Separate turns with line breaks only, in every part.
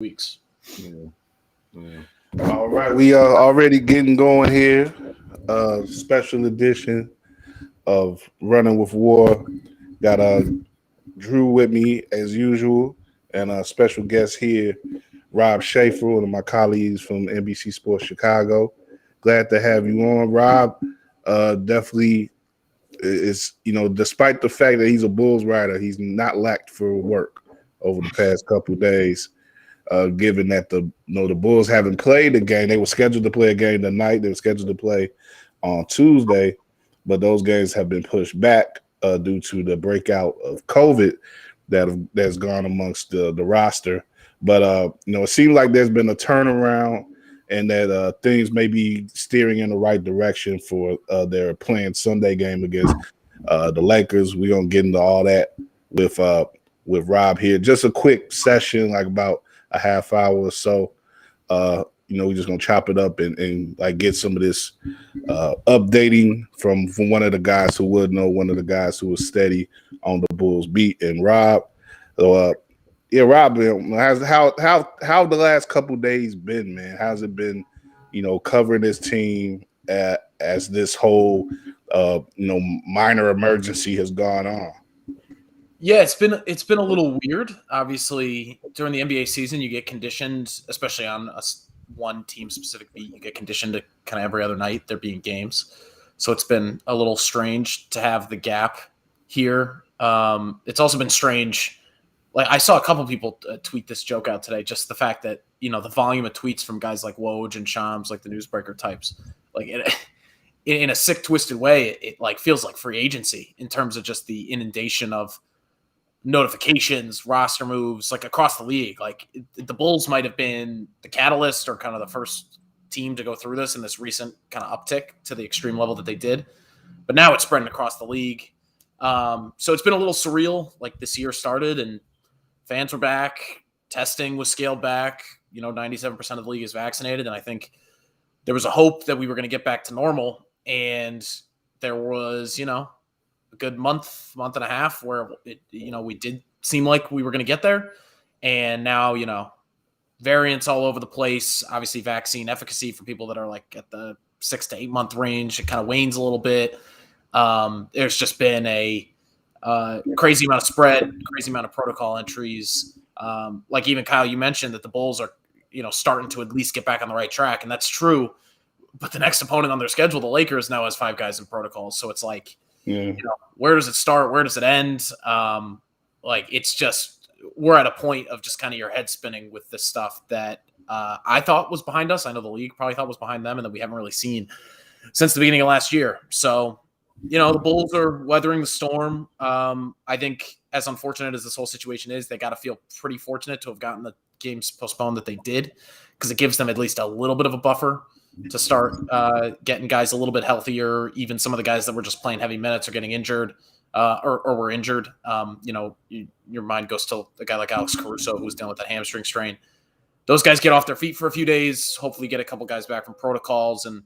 weeks.
Yeah. All right, we are already getting going here. Special edition of Running with War. Got Drew with me as usual, and a special guest here, Rob Schaefer, one of my colleagues from NBC Sports Chicago. Glad to have you on, Rob. Definitely is, despite the fact that he's a Bulls rider, he's not lacked for work over the past couple of days. Given that the Bulls haven't played the game, they were scheduled to play a game tonight. They were scheduled to play on Tuesday, but those games have been pushed back due to the breakout of COVID that's gone amongst the roster. But it seems like there's been a turnaround, and that things may be steering in the right direction for their planned Sunday game against the Lakers. We're gonna get into all that with Rob here. Just a quick session, like about a half hour or so. We're just gonna chop it up and like get some of this updating from one of the guys who would know, one of the guys who was steady on the Bulls beat, and Rob. So Rob, how the last couple days been, man? How's it been, covering this team as this whole minor emergency has gone on?
Yeah, it's been a little weird. Obviously, during the NBA season, you get conditioned, especially on one team specific beat. You get conditioned to kind of every other night there being games, so it's been a little strange to have the gap here. It's also been strange. Like I saw a couple people tweet this joke out today. Just the fact that the volume of tweets from guys like Woj and Shams, like the newsbreaker types, like in a sick, twisted way, it like feels like free agency in terms of just the inundation of notifications, roster moves, like across the league. Like the Bulls might have been the catalyst or kind of the first team to go through this in this recent kind of uptick to the extreme level that they did. But now it's spreading across the league. So it's been a little surreal. Like this year started and fans were back. Testing was scaled back. 97% of the league is vaccinated. And I think there was a hope that we were going to get back to normal. And there was, a good month and a half where we did seem like we were going to get there. And now, variants all over the place, obviously vaccine efficacy for people that are like at the 6 to 8 month range, it kind of wanes a little bit. There's just been a crazy amount of spread, crazy amount of protocol entries. Like even Kyle, you mentioned that the Bulls are, starting to at least get back on the right track. And that's true. But the next opponent on their schedule, the Lakers, now has 5 guys in protocols. So it's like, where does it start? Where does it end? It's just, we're at a point of just kind of your head spinning with this stuff that I thought was behind us. I know the league probably thought was behind them and that we haven't really seen since the beginning of last year. So, the Bulls are weathering the storm. I think as unfortunate as this whole situation is, they got to feel pretty fortunate to have gotten the games postponed that they did, because it gives them at least a little bit of a buffer to start getting guys a little bit healthier. Even some of the guys that were just playing heavy minutes are getting injured or were injured. Your mind goes to a guy like Alex Caruso, who's dealing with that hamstring strain. Those guys get off their feet for a few days, hopefully get a couple guys back from protocols, and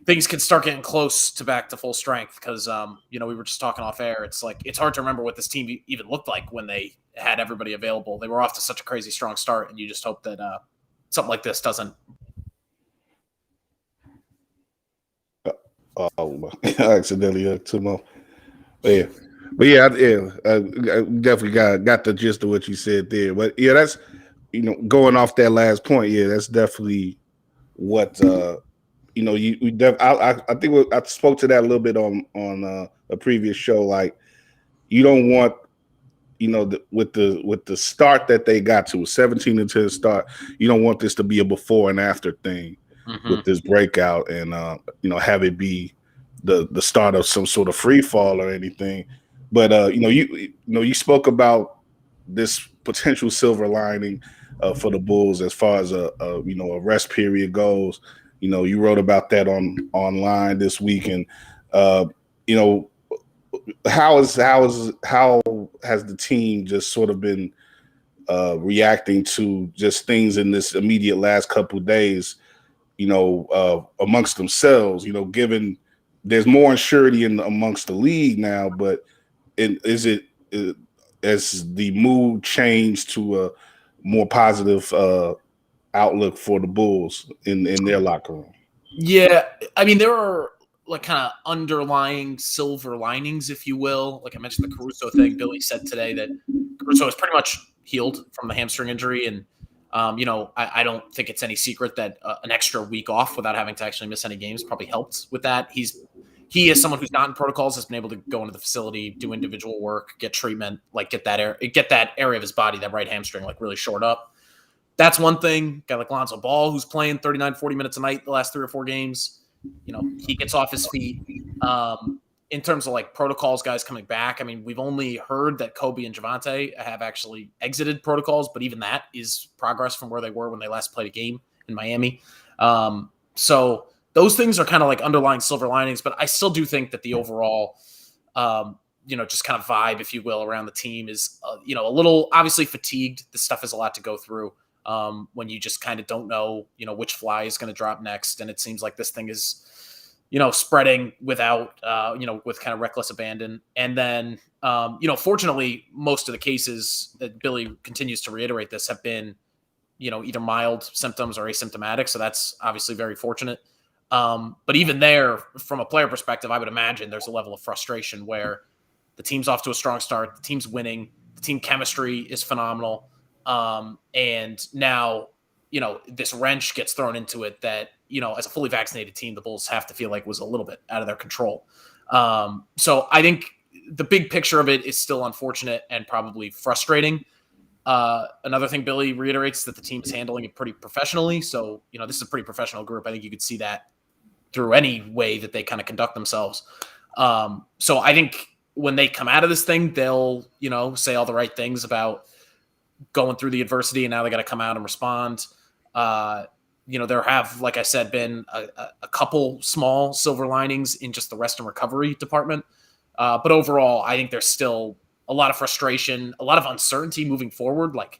things can start getting close to back to full strength. Because, we were just talking off air. It's like, it's hard to remember what this team even looked like when they had everybody available. They were off to such a crazy strong start, and you just hope that something like this doesn't.
I accidentally took my. I definitely got the gist of what you said there. But yeah, that's going off that last point. Yeah, that's definitely what I think I spoke to that a little bit on a previous show. Like, you don't want with the start that they got to, 17-10 start, you don't want this to be a before and after thing. With this breakout, and have it be the start of some sort of free fall or anything. But you spoke about this potential silver lining for the Bulls as far as a rest period goes. You wrote about that online this week, and how has the team just sort of been reacting to just things in this immediate last couple of days? Amongst themselves, given there's more uncertainty amongst the league now, but has the mood changed to more positive outlook for the Bulls in their locker room.
Yeah, I mean, there are like kind of underlying silver linings, if you will. Like I mentioned, the Caruso thing. Billy said today that Caruso is pretty much healed from the hamstring injury, and I don't think it's any secret that an extra week off without having to actually miss any games probably helped with that. He is someone who's not in protocols, has been able to go into the facility, do individual work, get treatment, like get that area of his body, that right hamstring, like really shored up. That's one thing. Guy like Lonzo Ball, who's playing 39, 40 minutes a night the last 3 or 4 games, he gets off his feet. In terms of like protocols, guys coming back, I mean, we've only heard that Kobe and Javante have actually exited protocols, but even that is progress from where they were when they last played a game in Miami. So those things are kind of like underlying silver linings, but I still do think that the overall, just kind of vibe, if you will, around the team is, a little obviously fatigued. This stuff is a lot to go through. When you just kind of don't know, which fly is going to drop next. And it seems like this thing is, spreading without, with kind of reckless abandon. And then, fortunately, most of the cases that Billy continues to reiterate this have been, either mild symptoms or asymptomatic. So that's obviously very fortunate. But even there, from a player perspective, I would imagine there's a level of frustration where the team's off to a strong start, the team's winning, the team chemistry is phenomenal. And now, this wrench gets thrown into it that, as a fully vaccinated team, the Bulls have to feel like was a little bit out of their control. So I think the big picture of it is still unfortunate and probably frustrating. Another thing Billy reiterates that the team is handling it pretty professionally. So, this is a pretty professional group. I think you could see that through any way that they kind of conduct themselves. So I think when they come out of this thing, they'll, say all the right things about going through the adversity, and now they got to come out and respond. There have, like I said, been a couple small silver linings in just the rest and recovery department. But overall, I think there's still a lot of frustration, a lot of uncertainty moving forward. Like,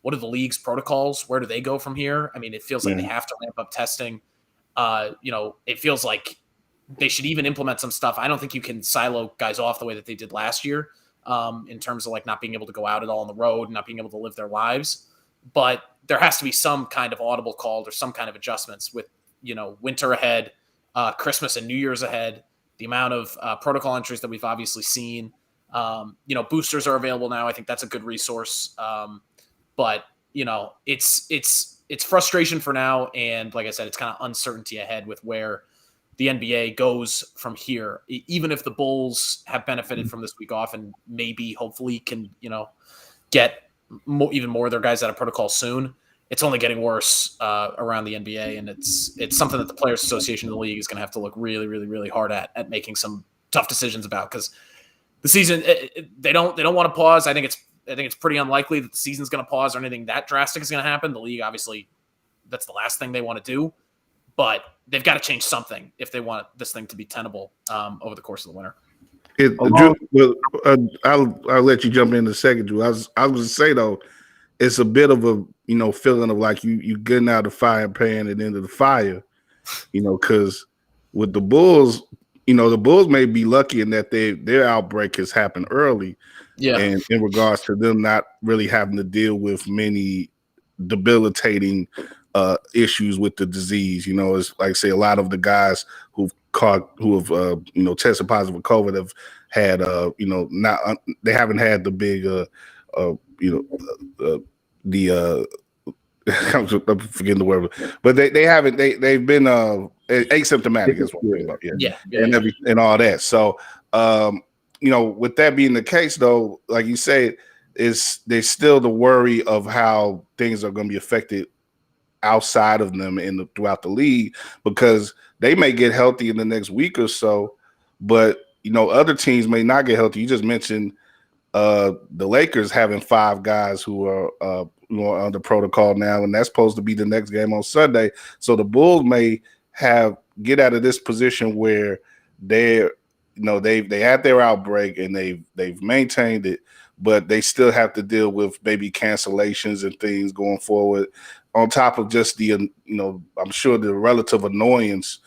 what are the league's protocols? Where do they go from here? I mean, it feels like they have to ramp up testing. It feels like they should even implement some stuff. I don't think you can silo guys off the way that they did last year. In terms of like not being able to go out at all on the road, not being able to live their lives. But there has to be some kind of audible call or some kind of adjustments with, winter ahead, Christmas and New Year's ahead, the amount of protocol entries that we've obviously seen. Boosters are available now. I think that's a good resource. But it's frustration for now. And like I said, it's kind of uncertainty ahead with where the NBA goes from here. Even if the Bulls have benefited from this week off and maybe hopefully can, get even more of their guys out of protocol soon, it's only getting worse around the NBA. And it's something that the Players Association of the league is going to have to look really, really, really hard at making some tough decisions about, because the season, they don't want to pause. I think it's pretty unlikely that the season's going to pause or anything that drastic is going to happen. The league, obviously, that's the last thing they want to do. But they've got to change something if they want this thing to be tenable over the course of the winter.
I'll let you jump in a second, Drew. I was going to say, though, it's a bit of a feeling of like you getting out of the fire pan and into the fire, because with the Bulls, the Bulls may be lucky in that their outbreak has happened early, and in regards to them not really having to deal with many debilitating issues with the disease. It's like, say, a lot of the guys who have tested positive with COVID have had they haven't had the big I'm forgetting the word, but they've been asymptomatic is what I'm about. And all that. So with that being the case, though, like you said, there's still the worry of how things are going to be affected outside of them throughout the league, because they may get healthy in the next week or so, but other teams may not get healthy. You just mentioned the Lakers having 5 guys who are under protocol now, and that's supposed to be the next game on Sunday. So the Bulls may get out of this position where they had their outbreak and they've maintained it, but they still have to deal with maybe cancellations and things going forward, on top of just the I'm sure the relative annoyance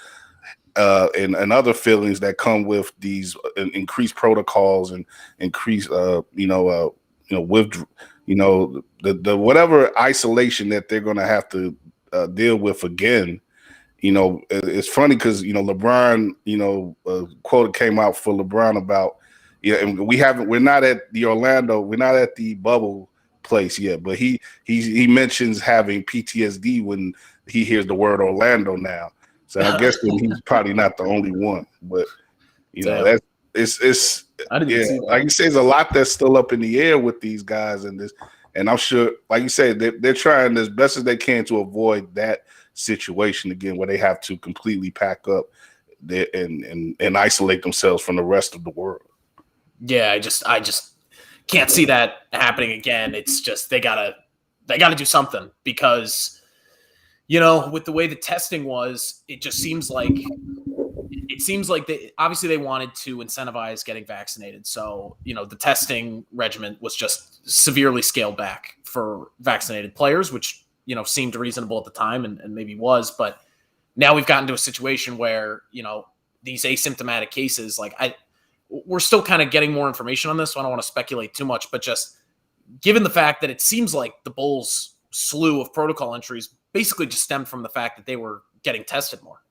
and other feelings that come with these increased protocols and increased the whatever isolation that they're going to have to deal with again. It's funny because LeBron, a quote came out for LeBron about, and we're not at the bubble place yet, but he mentions having PTSD when he hears the word Orlando now. So I guess that he's probably not the only one, but that's it's
I didn't see that.
Like you say, there's a lot that's still up in the air with these guys and I'm sure, like you said, they're trying as best as they can to avoid that situation again, where they have to completely pack up and isolate themselves from the rest of the world.
Yeah, I just can't see that happening again. It's just they gotta do something because with the way the testing was, it just seems like they obviously wanted to incentivize getting vaccinated. So the testing regimen was just severely scaled back for vaccinated players, which seemed reasonable at the time and maybe was, but now we've gotten to a situation where, these asymptomatic cases, we're still kind of getting more information on this, so I don't want to speculate too much, but just given the fact that it seems like the Bulls' slew of protocol entries basically just stemmed from the fact that they were getting tested more,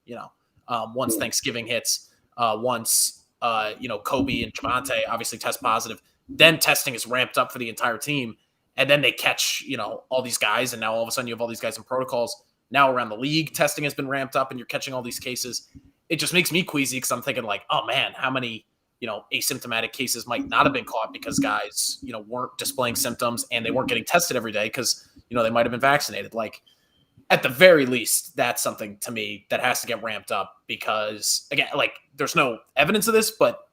once Thanksgiving hits, once, Kobe and Javante obviously test positive, then testing is ramped up for the entire team. And then they catch, all these guys. And now all of a sudden you have all these guys in protocols. Now around the league, testing has been ramped up and you're catching all these cases. It just makes me queasy because I'm thinking oh man, how many, asymptomatic cases might not have been caught because guys, weren't displaying symptoms and they weren't getting tested every day because, they might have been vaccinated. At the very least, that's something to me that has to get ramped up because, again, there's no evidence of this, but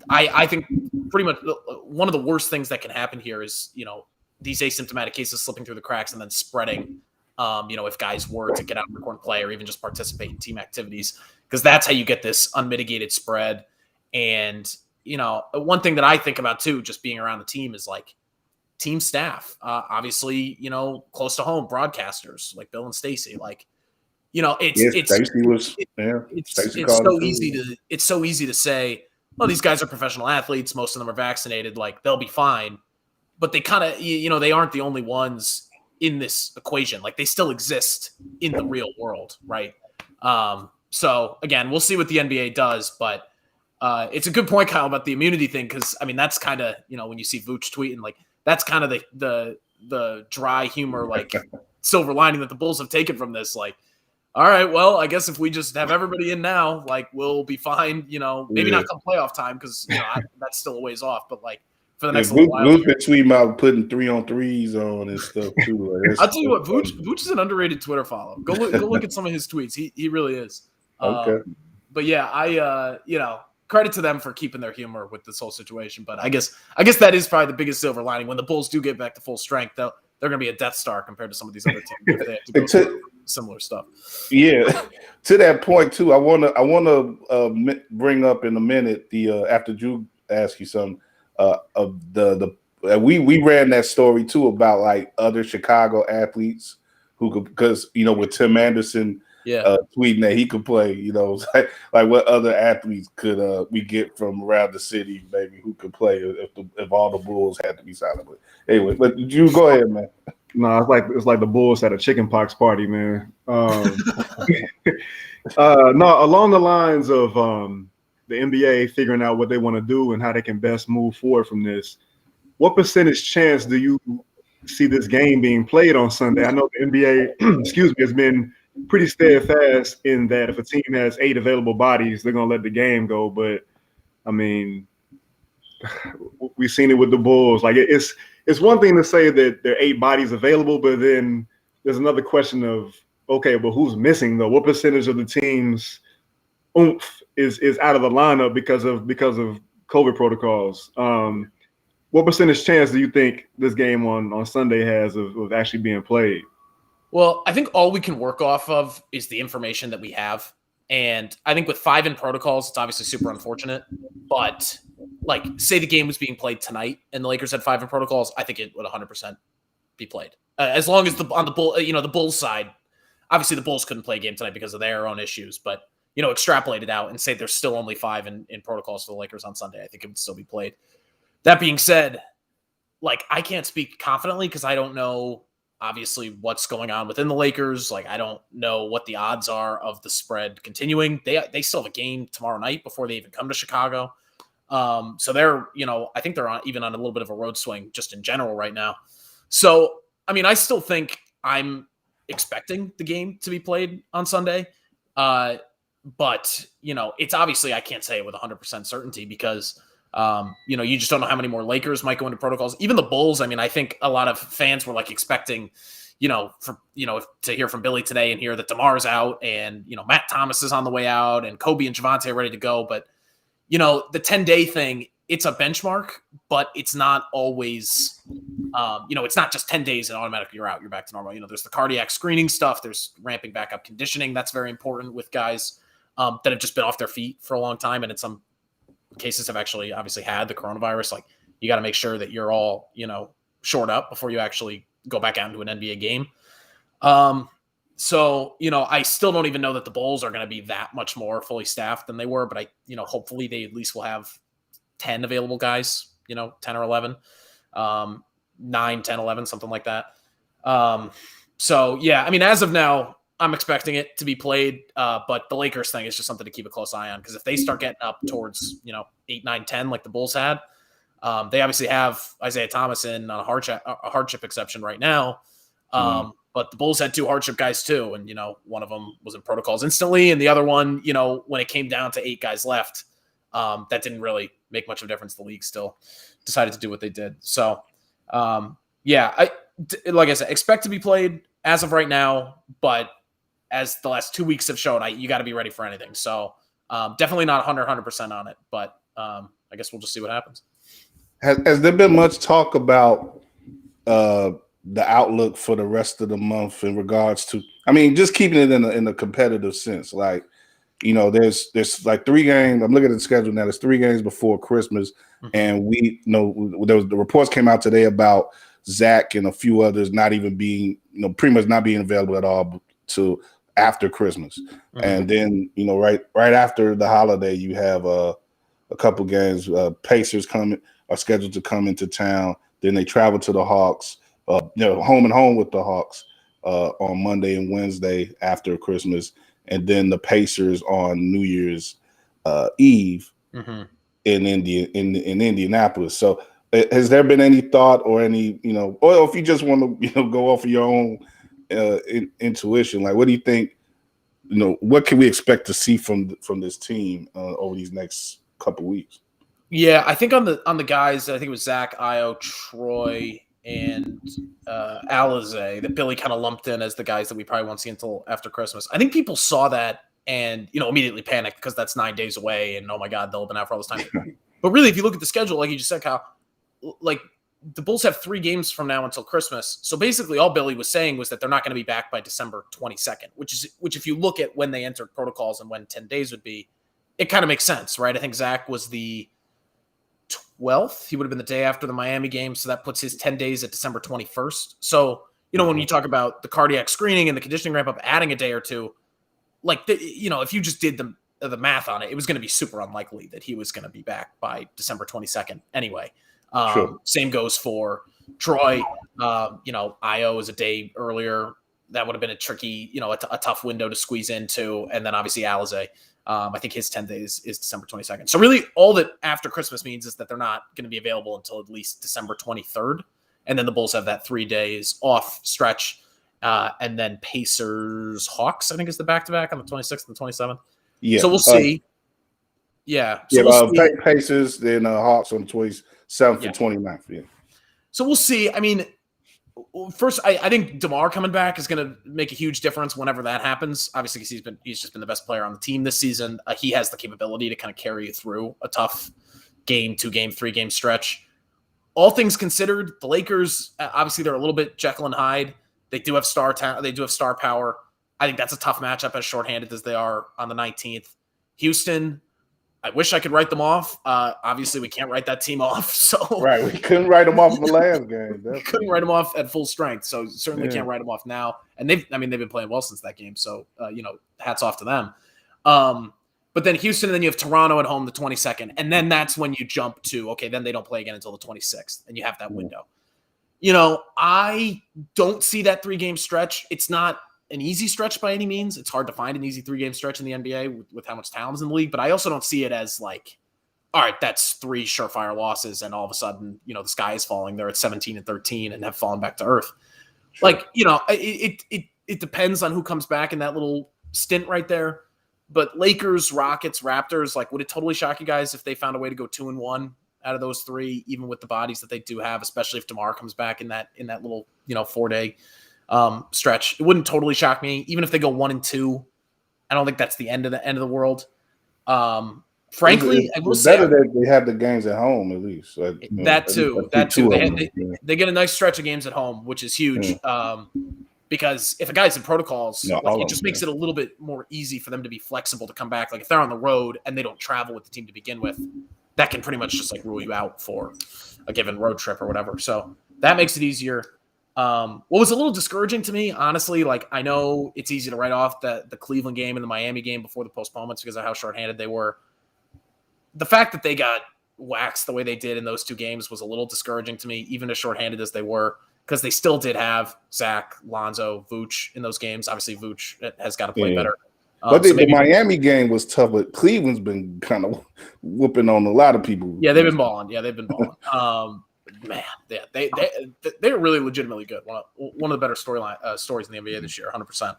I think pretty much one of the worst things that can happen here is, these asymptomatic cases slipping through the cracks and then spreading, if guys were to get out and record play or even just participate in team activities, because that's how you get this unmitigated spread. And, one thing that I think about too, just being around the team is team staff, obviously, close to home broadcasters like Bill and Stacey, it's so easy to say, well, these guys are professional athletes. Most of them are vaccinated. They'll be fine. But they kind of, they aren't the only ones in this equation. They still exist in the real world, right? So, again, we'll see what the NBA does. But it's a good point, Kyle, about the immunity thing because, that's kind of, when you see Vooch tweeting, that's kind of the dry humor, silver lining that the Bulls have taken from this. All right, well, I guess if we just have everybody in now, we'll be fine, maybe not come playoff time because, that's still a ways off. But, for the next little while.
Vooch been tweeting about putting 3-on-3s on and stuff too.
I'll tell you what, Vooch is an underrated Twitter follow. Go look at some of his tweets. He really is.
Okay.
But yeah, I credit to them for keeping their humor with this whole situation. But I guess that is probably the biggest silver lining. When the Bulls do get back to full strength, they're going to be a Death Star compared to some of these other teams if they have to go through similar stuff.
Yeah, to that point too, I want to bring up in a minute the after Drew asks you something. We ran that story too about other Chicago athletes who could, because with Tim Anderson tweeting that he could play, what other athletes could we get from around the city maybe who could play if all the Bulls had to be silent. But anyway, but you go ahead, man.
No, it's like the Bulls at a chickenpox party, man. No, along the lines of the NBA figuring out what they want to do and how they can best move forward from this, what percentage chance do you see this game being played on Sunday? I know the NBA, has been pretty steadfast in that if a team has 8 available bodies, they're going to let the game go. But, we've seen it with the Bulls. It's one thing to say that there are 8 bodies available, but then there's another question of, okay, but who's missing, though? What percentage of the team's oomph is out of the lineup because of COVID protocols? What percentage chance do you think this game on Sunday has of actually being played?
Well, I think all we can work off of is the information that we have. And I think with 5 in protocols, it's obviously super unfortunate. But say the game was being played tonight and the Lakers had 5 in protocols, I think it would 100% be played. As long as the Bulls side, obviously the Bulls couldn't play a game tonight because of their own issues, but extrapolate it out and say there's still only 5 in protocols for the Lakers on Sunday, I think it would still be played. That being said, like, I can't speak confidently because I don't know, obviously, what's going on within the Lakers. Like, I don't know what the odds are of the spread continuing. They still have a game tomorrow night before they even come to Chicago. So they're, I think they're even on a little bit of a road swing just in general right now. So, I mean, I still think I'm expecting the game to be played on Sunday. But, it's obviously, I can't say it with 100% certainty because, you just don't know how many more Lakers might go into protocols. Even the Bulls, I mean, I think a lot of fans were like expecting, to hear from Billy today and hear that DeMar's out and, Matt Thomas is on the way out and Kobe and Javante are ready to go. But, the 10-day thing, it's a benchmark, but it's not always, it's not just 10 days and automatically you're out, you're back to normal. There's the cardiac screening stuff. There's ramping back up conditioning. That's very important with guys that have just been off their feet for a long time. And in some cases have actually obviously had the coronavirus. Like, you got to make sure that you're all, shored up before you actually go back out into an NBA game. So, I still don't even know that the Bulls are going to be that much more fully staffed than they were, but hopefully they at least will have 10 available guys, 10 or 11, 9, 10, 11, something like that. So yeah, I mean, as of now, I'm expecting it to be played. But the Lakers thing is just something to keep a close eye on. Cause if they start getting up towards, 8, 9, 10, like the Bulls had, they obviously have Isaiah Thomas in on a hardship exception right now. But the Bulls had 2 hardship guys too. And, one of them was in protocols instantly. And the other one, when it came down to 8 guys left, that didn't really make much of a difference. The league still decided to do what they did. So, yeah, like I said, expect to be played as of right now, but as the last 2 weeks have shown, you got to be ready for anything. So, definitely not 100% on it, but I guess we'll just see what happens.
Has there been much talk about the outlook for the rest of the month in regards to, I mean, just keeping it in a competitive sense? Like, there's like 3 games. I'm looking at the schedule now. There's 3 games before Christmas, and we know the reports came out today about Zach and a few others not even being, pretty much not being available at all to after Christmas. And then, right after the holiday, you have a couple games. Pacers are scheduled to come into town. Then they travel to the Hawks. Home and home with the Hawks on Monday and Wednesday after Christmas, and then the Pacers on New Year's Eve in Indianapolis. So, has there been any thought or any, or if you just want to, go off of your own intuition, like, what do you think? What can we expect to see from this team over these next couple weeks?
Yeah, I think on the guys, I think it was Zach, Io, Troy, and Alizé that Billy kind of lumped in as the guys that we probably won't see until after Christmas. I think people saw that and, immediately panicked because that's 9 days away and, oh my God, they'll have been out for all this time. But really, if you look at the schedule, like you just said, Kyle, like the Bulls have 3 games from now until Christmas. So basically all Billy was saying was that they're not going to be back by December 22nd, which if you look at when they entered protocols and when 10 days would be, it kind of makes sense, right? I think Zach was the 12th. He would have been the day after the Miami game. So that puts his 10 days at December 21st. So, when you talk about the cardiac screening and the conditioning ramp up, adding a day or two, like, if you just did the math on it, it was going to be super unlikely that he was going to be back by December 22nd anyway.
Sure.
Same goes for Troy. Io is a day earlier. That would have been a tricky, a tough window to squeeze into. And then obviously Alizé. I think his 10 days is December 22nd. So really all that after Christmas means is that they're not going to be available until at least December 23rd. And then the Bulls have that 3 days off stretch. And then Pacers Hawks, I think, is the back-to-back on the 26th and 27th. Yeah. So we'll see.
Pacers, then Hawks on the 27th and 29th. Yeah.
So we'll see. I mean, first, I think DeMar coming back is going to make a huge difference whenever that happens. Obviously, because he's just been the best player on the team this season. He has the capability to kind of carry you through a tough game, 2-game, 3-game stretch. All things considered, the Lakers, obviously, they're a little bit Jekyll and Hyde. They do have star talent. They do have star power. I think that's a tough matchup as shorthanded as they are on the 19th. Houston, I wish I could write them off. Obviously, we can't write that team off. So
right, we couldn't write them off in the last game.
We couldn't write them off at full strength. So certainly can't write them off now. And they've been playing well since that game. So hats off to them. But then Houston, and then you have Toronto at home the 22nd. And then that's when you jump to, okay, then they don't play again until the 26th. And you have that window. I don't see that 3-game stretch. It's not an easy stretch by any means. It's hard to find an easy 3-game stretch in the NBA with how much talent is in the league. But I also don't see it as like, all right, that's 3 surefire losses. And all of a sudden, the sky is falling. They're at 17-13 and have fallen back to earth. Sure. Like, it depends on who comes back in that little stint right there. But Lakers, Rockets, Raptors, like, would it totally shock you guys if they found a way to go 2-1 out of those 3, even with the bodies that they do have, especially if DeMar comes back in that little 4-day stretch? It wouldn't totally shock me, even if they go 1-2. I don't think that's the end of the world. Frankly, I will say
better that they have the games at home at least.
That too. They get a nice stretch of games at home, which is huge. Yeah. Because if a guy's in protocols, it just makes it a little bit more easy for them to be flexible to come back. Like if they're on the road and they don't travel with the team to begin with, that can pretty much just like rule you out for a given road trip or whatever. So that makes it easier. What was a little discouraging to me, honestly, like I know it's easy to write off the Cleveland game and the Miami game before the postponements because of how shorthanded they were. The fact that they got waxed the way they did in those 2 games was a little discouraging to me, even as shorthanded as they were, because they still did have Zach, Lonzo, Vooch in those games. Obviously, Vooch has got to play better.
But the Miami game was tough, but Cleveland's been kind of whooping on a lot of people.
Yeah, they've been balling. Man, yeah, they're really legitimately good. One of the better stories in the NBA this year, 100%.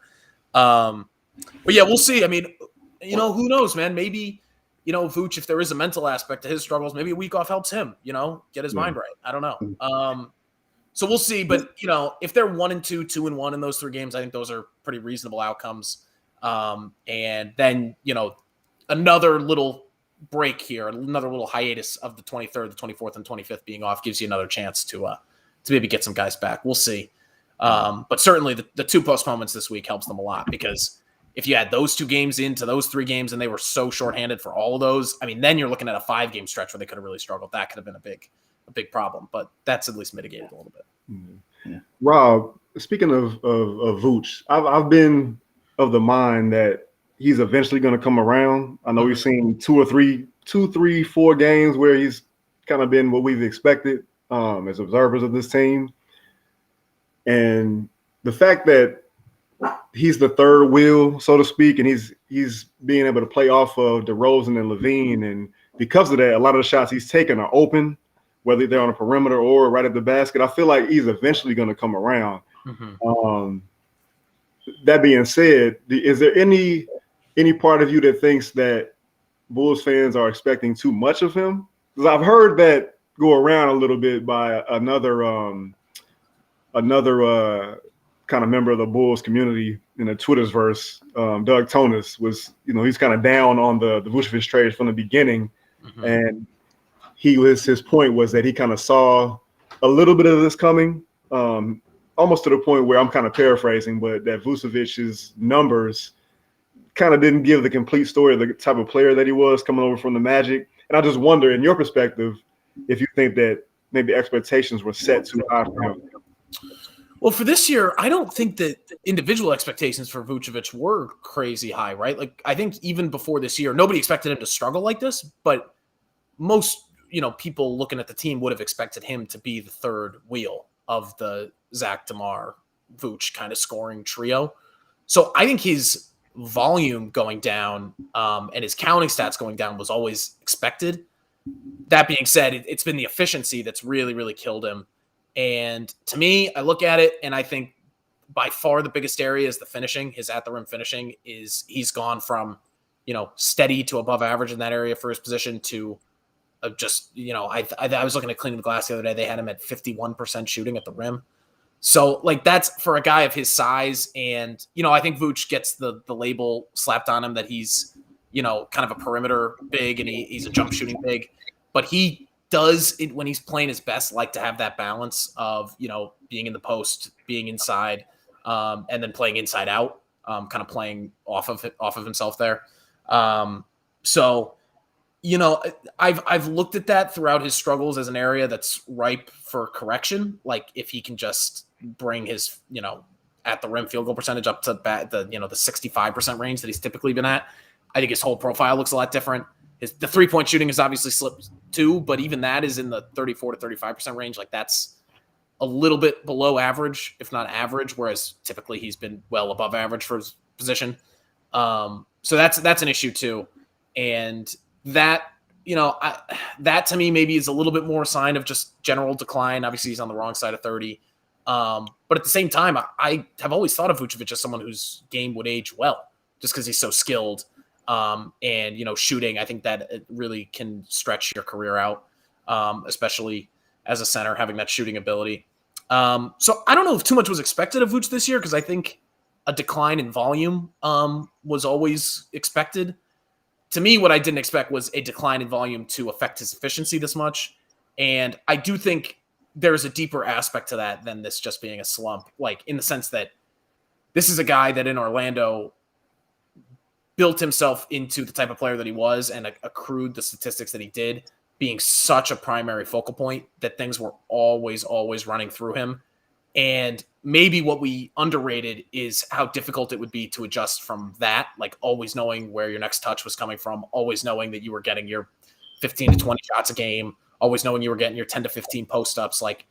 But yeah, we'll see. I mean, who knows, man? Maybe Vooch, if there is a mental aspect to his struggles, maybe a week off helps him. Get his mind right. I don't know. So we'll see. But if they're 1-2, 2-1 in those 3 games, I think those are pretty reasonable outcomes. And then another little break here, another little hiatus of the 23rd, the 24th, and 25th being off gives you another chance to maybe get some guys back. We'll see. But certainly the 2 postponements this week helps them a lot because if you had those 2 games into those 3 games and they were so shorthanded for all of those, I mean, then you're looking at a 5-game stretch where they could have really struggled. That could have been a big problem, but that's at least mitigated a little bit.
Mm-hmm. Yeah. Rob, speaking of Vooch, I've been of the mind that he's eventually going to come around. I know we've seen 2, 3, 4 games where he's kind of been what we've expected as observers of this team. And the fact that he's the third wheel, so to speak, and he's being able to play off of DeRozan and Levine. And because of that, a lot of the shots he's taking are open, whether they're on the perimeter or right at the basket. I feel like he's eventually going to come around. Mm-hmm. That being said, is there any part of you that thinks that Bulls fans are expecting too much of him? Because I've heard that go around a little bit by another kind of member of the Bulls community in the Twitterverse. Doug Tonis was, he's kind of down on the Vucevic trade from the beginning. Mm-hmm. And his point was that he kind of saw a little bit of this coming, almost to the point where I'm kind of paraphrasing, but that Vucevic's numbers kind of didn't give the complete story of the type of player that he was coming over from the Magic. And I just wonder, in your perspective, if you think that maybe expectations were set too high for him.
Well, for this year, I don't think that individual expectations for Vucevic were crazy high, right? Like, I think even before this year, nobody expected him to struggle like this, but most, people looking at the team would have expected him to be the third wheel of the Zach, DeMar, Vooch kind of scoring trio. So I think his volume going down and his counting stats going down was always expected. That being said, it's been the efficiency that's really, really killed him. And to me, I look at it and I think by far the biggest area is the finishing. His at the rim finishing he's gone from, steady to above average in that area for his position to just, I was looking at Cleaning the Glass the other day. They had him at 51% shooting at the rim. So like that's for a guy of his size. And, I think Vooch gets the label slapped on him that he's, kind of a perimeter big and he's a jump shooting big, but he does it when he's playing his best, like to have that balance of, being in the post, being inside, and then playing inside out, kind of playing off of himself there. So, I've looked at that throughout his struggles as an area that's ripe for correction. Like if he can just bring his, at the rim field goal percentage up to the 65% range that he's typically been at, I think his whole profile looks a lot different. The 3-point shooting has obviously slipped too, but even that is in the 34 to 35% range. Like that's a little bit below average, if not average, whereas typically he's been well above average for his position. So that's an issue too. And that, that to me maybe is a little bit more a sign of just general decline. Obviously he's on the wrong side of 30. But at the same time, I have always thought of Vucevic as someone whose game would age well just because he's so skilled. And, shooting, I think that it really can stretch your career out, especially as a center, having that shooting ability. So I don't know if too much was expected of Vuce this year because I think a decline in volume was always expected. To me, what I didn't expect was a decline in volume to affect his efficiency this much. And I do think there's a deeper aspect to that than this just being a slump, like in the sense that this is a guy that in Orlando built himself into the type of player that he was and accrued the statistics that he did, being such a primary focal point that things were always running through him. And maybe what we underrated is how difficult it would be to adjust from that, like always knowing where your next touch was coming from, always knowing that you were getting your 15 to 20 shots a game, always knowing you were getting your 10 to 15 post-ups. Like,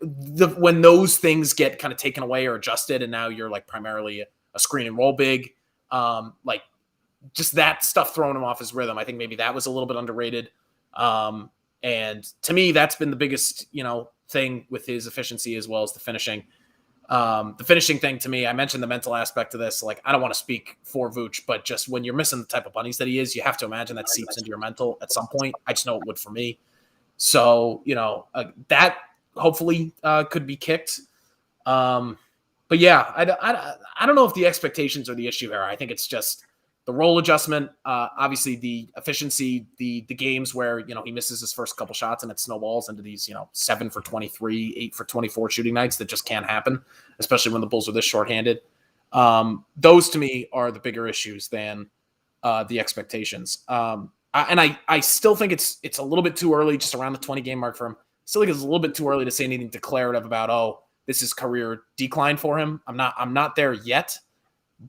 when those things get kind of taken away or adjusted and now you're like primarily a screen and roll big, like just that stuff throwing him off his rhythm. I think maybe that was a little bit underrated. And to me, that's been the biggest, thing with his efficiency as well as the finishing. The finishing thing to me, I mentioned the mental aspect of this. Like, I don't want to speak for Vooch, but just when you're missing the type of bunnies that he is, you have to imagine that seeps into your mental at some point. I just know it would for me. So, that hopefully could be kicked. But yeah, I don't know if the expectations are the issue here. I think it's just the role adjustment, obviously the efficiency, the games where, he misses his first couple shots and it snowballs into these, 7 for 23, 8 for 24 shooting nights that just can't happen, especially when the Bulls are this shorthanded. Those to me are the bigger issues than the expectations. I still think it's a little bit too early, just around the 20 game mark for him. Still think it's a little bit too early to say anything declarative about, this is career decline for him. I'm not there yet,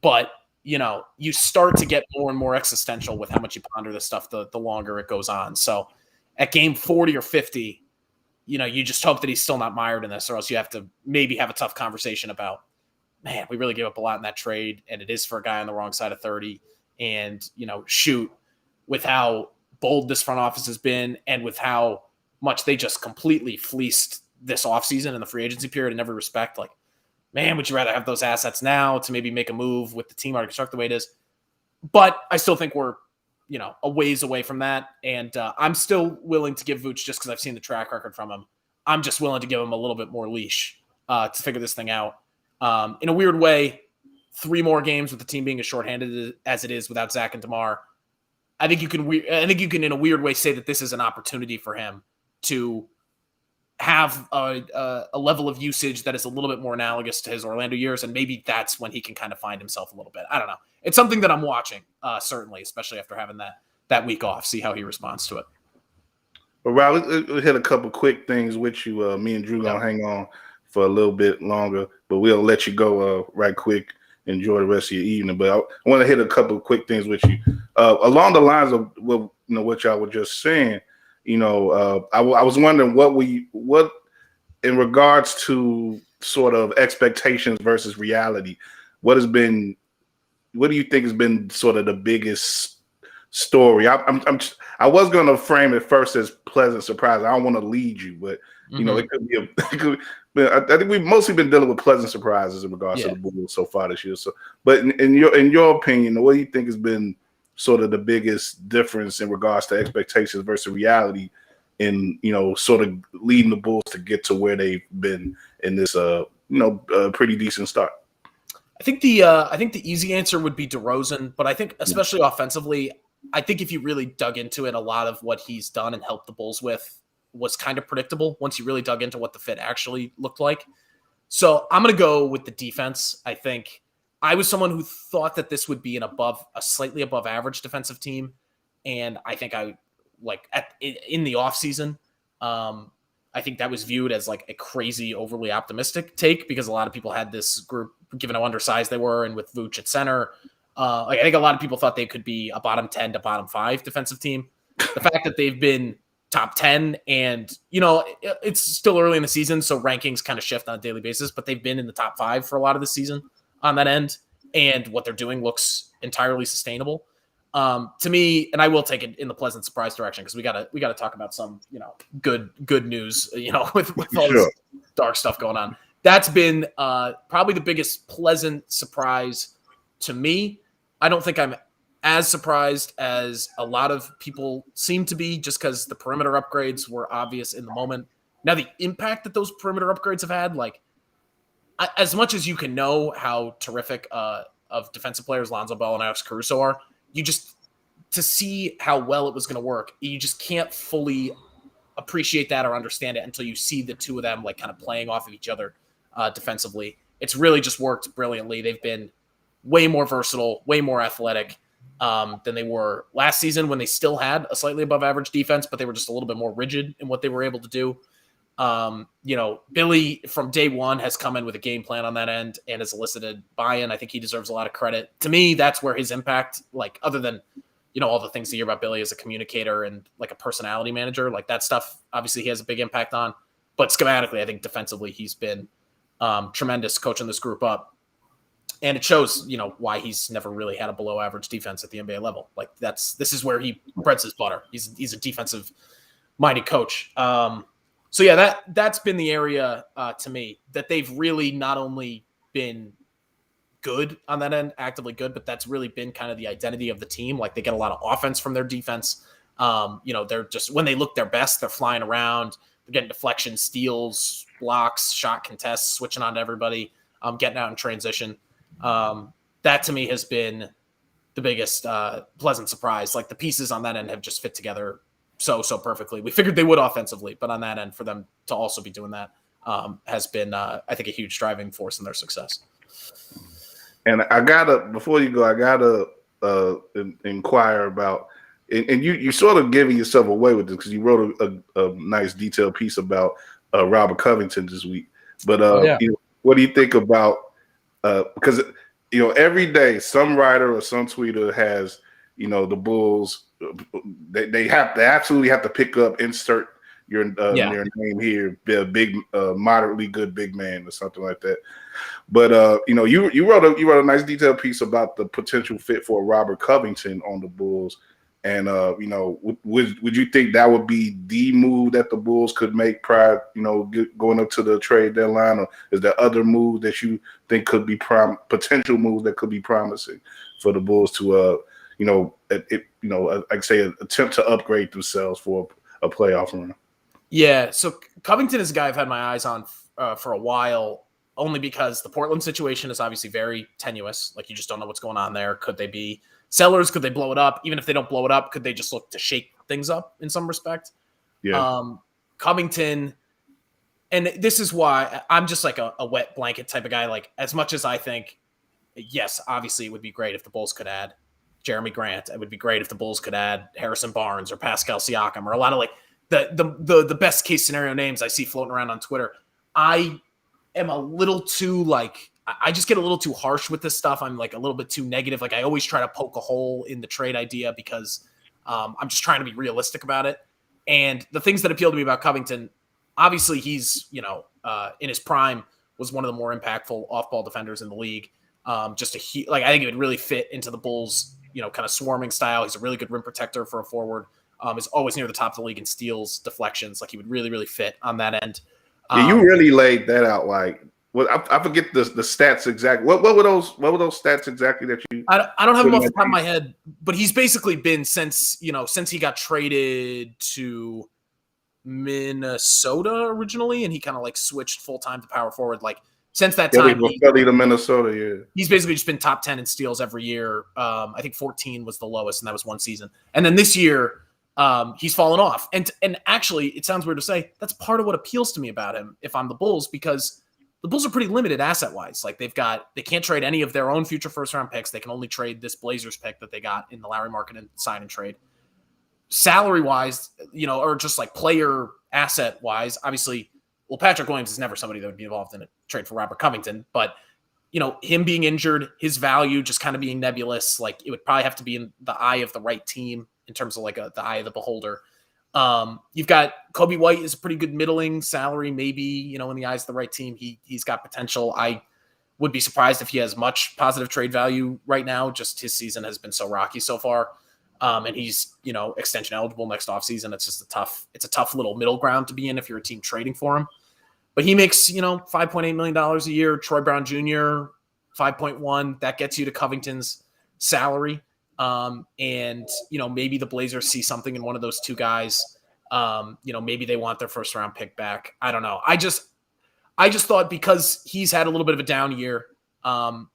but you start to get more and more existential with how much you ponder this stuff the longer it goes on. So at game 40 or 50, you just hope that he's still not mired in this, or else you have to maybe have a tough conversation about, man, we really gave up a lot in that trade, and it is for a guy on the wrong side of 30. And, shoot, with how bold this front office has been and with how much they just completely fleeced this offseason and the free agency period in every respect, like, man, would you rather have those assets now to maybe make a move with the team already constructed the way it is? But I still think we're, a ways away from that. And I'm still willing to give Vooch, just because I've seen the track record from him, I'm just willing to give him a little bit more leash to figure this thing out. In a weird way, 3 more games with the team being as shorthanded as it is without Zach and DeMar, I think you can in a weird way say that this is an opportunity for him to have a level of usage that is a little bit more analogous to his Orlando years, and maybe that's when he can kind of find himself a little bit. I don't know. It's something that I'm watching, certainly, especially after having that week off, see how he responds to it.
Well, Riley, we'll hit a couple quick things with you. Me and Drew gonna hang on for a little bit longer, but we'll let you go right quick. Enjoy the rest of your evening. But I want to hit a couple of quick things with you. Along the lines of what y'all were just saying, I was wondering what in regards to sort of expectations versus reality, what do you think has been sort of the biggest story? I was going to frame it first as pleasant surprise. I don't want to lead you, but it could be I think we've mostly been dealing with pleasant surprises in regards to the Bulls so far this year. So, but in your opinion, what do you think has been sort of the biggest difference in regards to expectations versus reality in, sort of leading the Bulls to get to where they've been in this, pretty decent start?
I think the easy answer would be DeRozan, but I think especially offensively, I think if you really dug into it, a lot of what he's done and helped the Bulls with was kind of predictable once you really dug into what the fit actually looked like. So I'm going to go with the defense. I think I was someone who thought that this would be a slightly above average defensive team. And I think in the offseason, I think that was viewed as like a crazy, overly optimistic take because a lot of people had this group, given how undersized they were, and with Vooch at center, Like I think a lot of people thought they could be a bottom 10 to bottom 5 defensive team. The fact that they've been top 10 and, it's still early in the season, so rankings kind of shift on a daily basis, but they've been in the top 5 for a lot of the season on that end. And what they're doing looks entirely sustainable. To me, and I will take it in the pleasant surprise direction because we gotta talk about some, good news, with all this dark stuff going on. That's been probably the biggest pleasant surprise to me. I don't think I'm as surprised as a lot of people seem to be, just because the perimeter upgrades were obvious in the moment. Now, the impact that those perimeter upgrades have had, like, as much as you can know how terrific of defensive players Lonzo Ball and Alex Caruso are, you just, to see how well it was going to work, you just can't fully appreciate that or understand it until you see the two of them like kind of playing off of each other defensively. It's really just worked brilliantly. They've been way more versatile, way more athletic than they were last season when they still had a slightly above average defense, but they were just a little bit more rigid in what they were able to do. Billy from day one has come in with a game plan on that end and has elicited buy-in. I think he deserves a lot of credit. To me, that's where his impact, like other than, all the things you hear about Billy as a communicator and like a personality manager, like that stuff, obviously he has a big impact on, but schematically, I think defensively, he's been tremendous coaching this group up. And it shows, why he's never really had a below average defense at the NBA level. Like this is where he breads his butter. He's a defensive minded coach. So yeah, that's been the area to me that they've really not only been good on that end, actively good, but that's really been kind of the identity of the team. Like they get a lot of offense from their defense. They're just, when they look their best, they're flying around, they're getting deflections, steals, blocks, shot contests, switching on to everybody, getting out in transition. That to me has been the biggest pleasant surprise. Like the pieces on that end have just fit together so perfectly. We figured they would offensively, but on that end, for them to also be doing that has been, I think, a huge driving force in their success.
And before you go, I gotta inquire about, and you sort of giving yourself away with this because you wrote a nice detailed piece about Robert Covington this week. But what do you think about? Because every day some writer or some tweeter has the Bulls. They absolutely have to pick up, insert your name here, be a big, moderately good big man or something like that. But you wrote a nice detailed piece about the potential fit for Robert Covington on the Bulls, and would you think that would be the move that the Bulls could make prior, going up to the trade deadline, or is there other moves that you think could be potential moves that could be promising for the Bulls to like say attempt to upgrade themselves for a playoff run?
Yeah, so Covington is a guy I've had my eyes on for a while, only because the Portland situation is obviously very tenuous. Like, you just don't know what's going on there. Could they be sellers? Could they blow it up? Even if they don't blow it up, could they just look to shake things up in some respect?
Yeah.
Covington, and this is why I'm just like a wet blanket type of guy. Like, as much as I think, yes, obviously it would be great if the Bulls could add Jeremy Grant. It would be great if the Bulls could add Harrison Barnes or Pascal Siakam or a lot of like the best case scenario names I see floating around on Twitter. I am a little too I just get a little too harsh with this stuff. I'm like a little bit too negative. Like I always try to poke a hole in the trade idea because I'm just trying to be realistic about it. And the things that appeal to me about Covington, obviously he's, in his prime was one of the more impactful off-ball defenders in the league. I think it would really fit into the Bulls, kind of swarming style. He's a really good rim protector for a forward. Is always near the top of the league in steals, deflections. Like he would really, really fit on that end.
Yeah, you really laid that out. Like, well, I forget the stats exactly. What were those stats exactly that you?
I don't have them off the top of my head, but he's basically been since he got traded to Minnesota originally, and he kind of like switched full time to power forward. Like since that time,
to Minnesota. Yeah,
he's basically just been top 10 in steals every year. I think 14 was the lowest, and that was one season. And then this year, he's fallen off. And actually, it sounds weird to say, that's part of what appeals to me about him if I'm the Bulls, because the Bulls are pretty limited asset-wise. Like they can't trade any of their own future first-round picks. They can only trade this Blazers pick that they got in the Lowry market and sign and trade. Salary-wise, or just like player asset-wise, obviously, well, Patrick Williams is never somebody that would be involved in a trade for Robert Covington, but him being injured, his value just kind of being nebulous. Like it would probably have to be in the eye of the right team in terms of like the eye of the beholder. You've got Kobe White is a pretty good middling salary, maybe, in the eyes of the right team. He's got potential. I would be surprised if he has much positive trade value right now. Just his season has been so rocky so far. And he's, extension eligible next offseason. It's just a tough little middle ground to be in if you're a team trading for him. But he makes, $5.8 million a year. Troy Brown Jr., 5.1. That gets you to Covington's salary. And maybe the Blazers see something in one of those two guys. Maybe they want their first round pick back. I don't know. I just thought because he's had a little bit of a down year.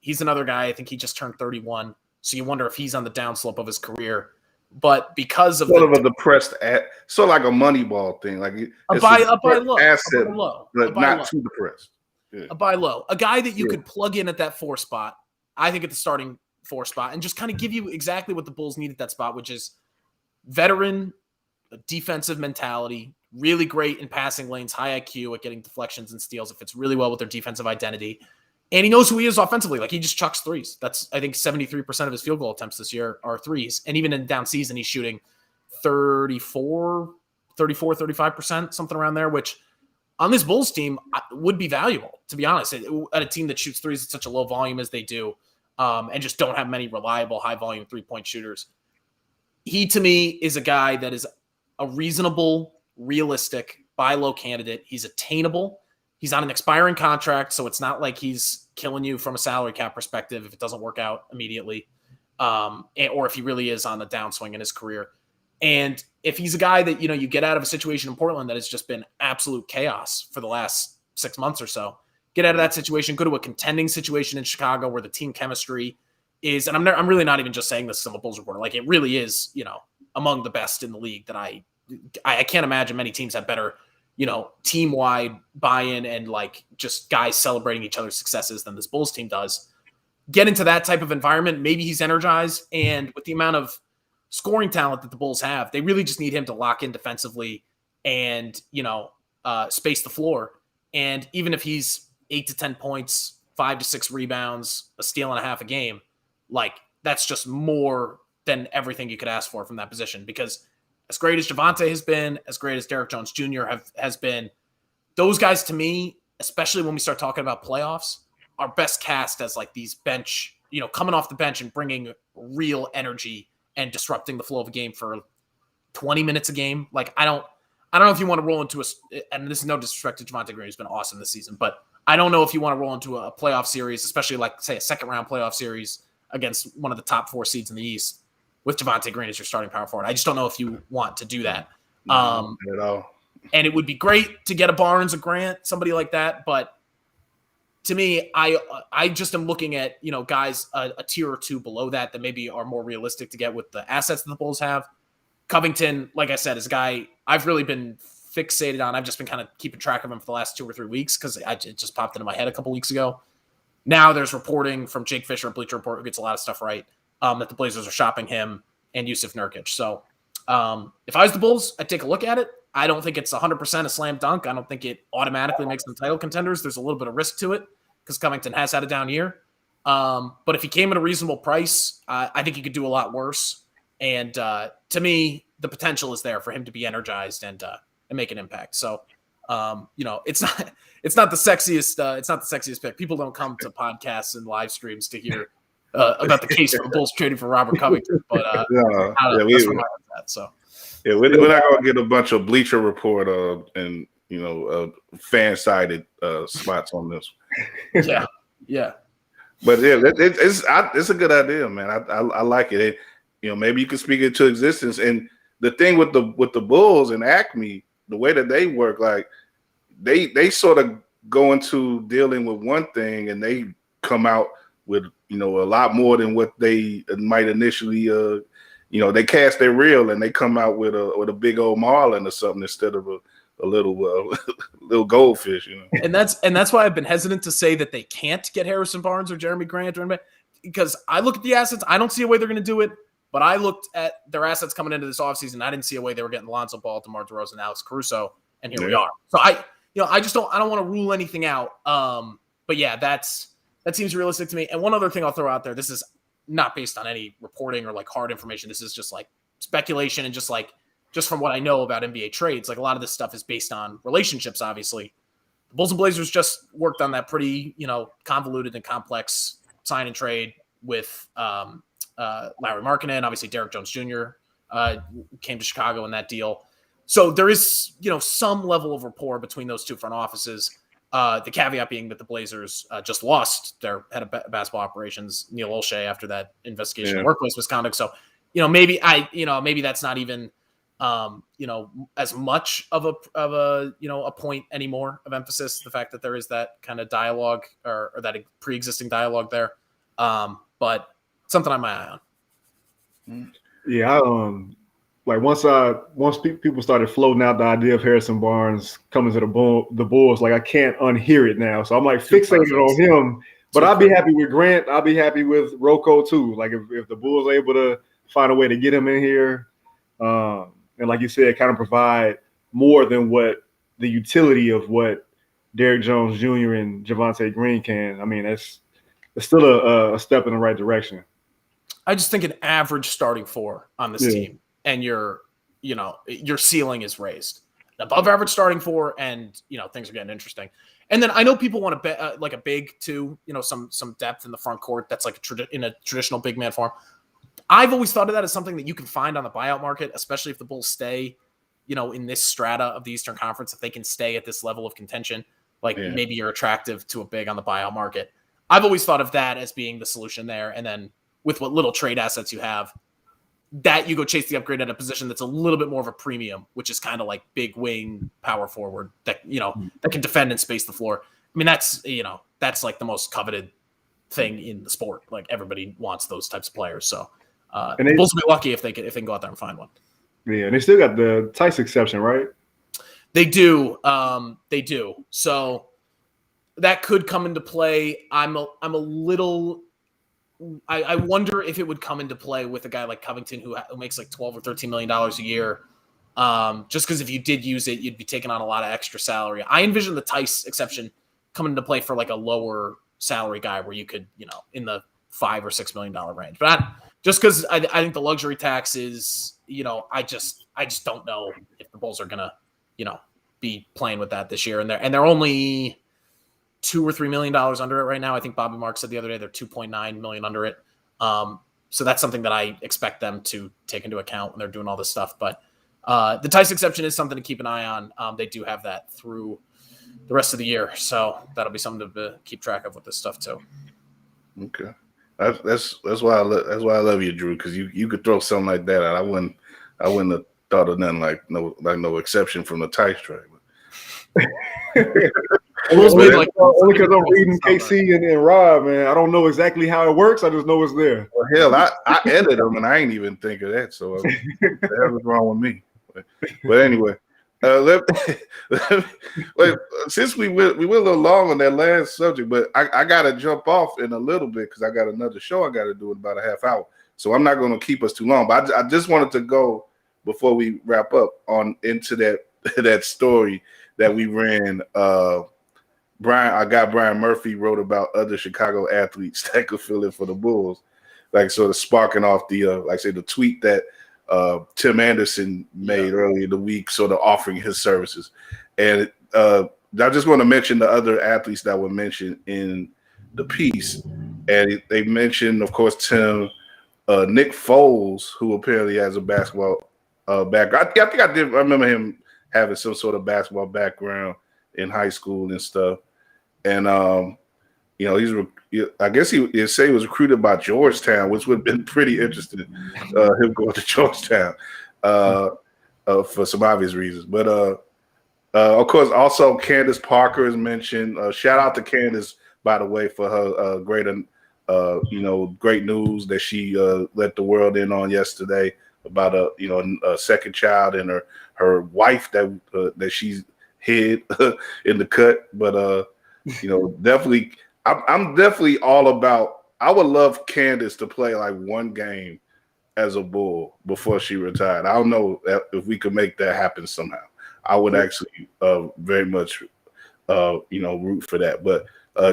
He's another guy. I think he just turned 31. So you wonder if he's on the downslope of his career. But because of
sort of a depressed, sort of like a Moneyball thing, like
a buy low,
asset, but not
low.
Too depressed. Yeah.
A buy low, a guy that you could plug in at that 4 spot. I think at the starting 4 spot, and just kind of give you exactly what the Bulls need at that spot, which is veteran, defensive mentality, really great in passing lanes, high IQ at getting deflections and steals. It fits really well with their defensive identity. And he knows who he is offensively. Like he just chucks threes. That's, I think, 73% of his field goal attempts this year are threes. And even in down season, he's shooting 35%, something around there, which on this Bulls team would be valuable, to be honest. At a team that shoots threes at such a low volume as they do, and just don't have many reliable high-volume three-point shooters. He, to me, is a guy that is a reasonable, realistic buy low candidate. He's attainable. He's on an expiring contract, so it's not like he's killing you from a salary cap perspective if it doesn't work out immediately, or if he really is on a downswing in his career. And if he's a guy that, you get out of a situation in Portland that has just been absolute chaos for the last 6 months or so, get out of that situation, go to a contending situation in Chicago where the team chemistry is, and I'm really not even just saying this as a Bulls reporter, like it really is, among the best in the league that I can't imagine many teams have better, team-wide buy-in and like just guys celebrating each other's successes than this Bulls team does. Get into that type of environment. Maybe he's energized. And with the amount of scoring talent that the Bulls have, they really just need him to lock in defensively and, space the floor. And even if he's 8 to 10 points, 5 to 6 rebounds, a steal and a half a game, like that's just more than everything you could ask for from that position. Because as great as Javonte has been, as great as Derrick Jones Jr. has been, those guys to me, especially when we start talking about playoffs, are best cast as like these bench, coming off the bench and bringing real energy and disrupting the flow of a game for 20 minutes a game. Like I don't know if you want to roll into and this is no disrespect to Javonte Green, who's been awesome this season, but I don't know if you want to roll into a playoff series, especially like say a second round playoff series against one of the top 4 seeds in the East with Javonte Green as your starting power forward. I just don't know if you want to do that.
Not at all.
And it would be great to get a Barnes, a Grant, somebody like that. But to me, I just am looking at, guys a tier or 2 below that maybe are more realistic to get with the assets that the Bulls have. Covington, like I said, is a guy I've really been fixated on. I've just been kind of keeping track of him for the last 2 or 3 weeks because it just popped into my head a couple weeks ago. Now there's reporting from Jake Fisher at Bleacher Report, who gets a lot of stuff right, that the Blazers are shopping him and Yusuf Nurkic. So if I was the Bulls, I'd take a look at it. I don't think it's 100% a slam dunk. I don't think it automatically makes them title contenders. There's a little bit of risk to it because Covington has had a down year. But if he came at a reasonable price, I think he could do a lot worse. And to me, the potential is there for him to be energized and make an impact. So, it's not the sexiest pick. People don't come to podcasts and live streams to hear about the case for the Bulls trading for Robert Covington. But
we're not going to get a bunch of Bleacher Report and fan sided spots on this.
Yeah.
But it's a good idea, man. I like it. Maybe you can speak it to existence. And the thing with the Bulls and Acme, the way that they work, like they sort of go into dealing with one thing and they come out with a lot more than what they might initially they cast their reel and they come out with a big old marlin or something instead of a little goldfish,
And that's why I've been hesitant to say that they can't get Harrison Barnes or Jeremy Grant or anybody, because I look at the assets. I don't see a way they're going to do it, but I looked at their assets coming into this offseason. I didn't see a way they were getting Lonzo Ball, DeMar DeRozan, Alex Caruso, and here we are. So I don't want to rule anything out. But yeah, that's That seems realistic to me. And one other thing I'll throw out there, this is not based on any reporting or like hard information. This is just like speculation and just from what I know about NBA trades. Like a lot of this stuff is based on relationships, obviously. The Bulls and Blazers just worked on that pretty, convoluted and complex sign and trade with Larry Markkinen. Obviously, Derrick Jones Jr. Came to Chicago in that deal. So there is, some level of rapport between those two front offices. The caveat being that the Blazers just lost their head of basketball operations, Neil Olshey, after that investigation of workplace misconduct. So, maybe that's not even, as much of a point anymore of emphasis. The fact that there is that kind of dialogue or that pre-existing dialogue there, but something on my eye on.
Yeah, like once people started floating out the idea of Harrison Barnes coming to the Bulls, like I can't unhear it now. So I'm like fixated on him. But I'll be happy with Grant. I'll be happy with Rocco too. Like if the Bulls are able to find a way to get him in here, and like you said, kind of provide more than what the utility of what Derrick Jones Jr. and Javonte Green can. I mean, it's still a step in the right direction.
I just think an average starting four on this team, and your ceiling is raised. Above average starting four, and things are getting interesting. And then I know people want to bet like a big too, some depth in the front court. That's like in a traditional big man form. I've always thought of that as something that you can find on the buyout market, especially if the Bulls stay, in this strata of the Eastern Conference. If they can stay at this level of contention, maybe you're attractive to a big on the buyout market. I've always thought of that as being the solution there. And then with what little trade assets you have, that you go chase the upgrade at a position that's a little bit more of a premium, which is kind of like big wing power forward that, that can defend and space the floor. I mean, that's like the most coveted thing in the sport. Like everybody wants those types of players. So and the Bulls will be lucky if they can go out there and find one. Yeah.
And they still got the Tice exception, right?
They do. So that could come into play. I'm a little, I wonder if it would come into play with a guy like Covington who makes like $12 or $13 million a year. Just because if you did use it, you'd be taking on a lot of extra salary. I envision the Tice exception coming into play for like a lower salary guy where you could, in the $5 or $6 million range. But just because I think the luxury tax is, I just don't know if the Bulls are gonna, be playing with that this year. And they're only $2 or $3 million under it right now. I think Bobby Marks said the other day they're 2.9 million under it. So that's something that I expect them to take into account when they're doing all this stuff. But the Tice exception is something to keep an eye on. They do have that through the rest of the year, so that'll be something to keep track of with this stuff too.
Okay, that's why I love you, Drew, because you could throw something like that out. I wouldn't have thought of nothing like no exception from the Tice trade.
Only because I'm reading KC and Rob, man. I don't know exactly how it works. I just know it's there.
Well, hell, I edited them and I ain't even think of that. So what the hell is wrong with me? But anyway, since we went a little long on that last subject, but I got to jump off in a little bit because I got another show I got to do in about a half hour. So I'm not going to keep us too long. But I just wanted to go before we wrap up on into that story that we ran. Brian Murphy wrote about other Chicago athletes that could fill in for the Bulls, like sort of sparking off the the tweet that Tim Anderson made earlier in the week, sort of offering his services. And I just want to mention the other athletes that were mentioned in the piece. And they mentioned, of course, Nick Foles, who apparently has a basketball background. I think I remember him having some sort of basketball background in high school and stuff. And, I guess he'd say he was recruited by Georgetown, which would have been pretty interesting, him going to Georgetown for some obvious reasons. But, of course, also Candace Parker is mentioned. Shout out to Candace, by the way, for her great news that she let the world in on yesterday about a second child and her wife that she's hid in the cut. But definitely I'm definitely all about, I would love Candace to play like one game as a Bull before she retired. I don't know if we could make that happen somehow. I would actually very much root for that. But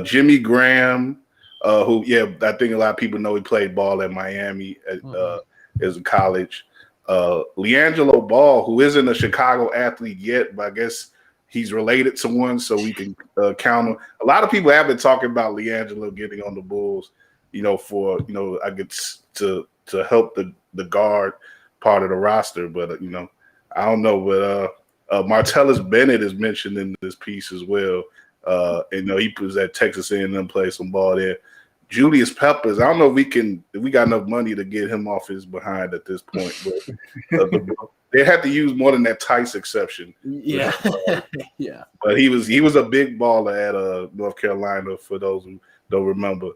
Jimmy Graham, who, I think a lot of people know he played ball at Miami as a college. LiAngelo Ball, who isn't a Chicago athlete yet, but I guess he's related to one, so we can count him. A lot of people have been talking about LiAngelo getting on the Bulls, for I guess to help the guard part of the roster, but I don't know. But Martellus Bennett is mentioned in this piece as well. He was at Texas A&M, played some ball there. Julius Peppers, I don't know if we got enough money to get him off his behind at this point, but they had to use more than that Tice exception.
Yeah.
But he was a big baller at North Carolina, for those who don't remember.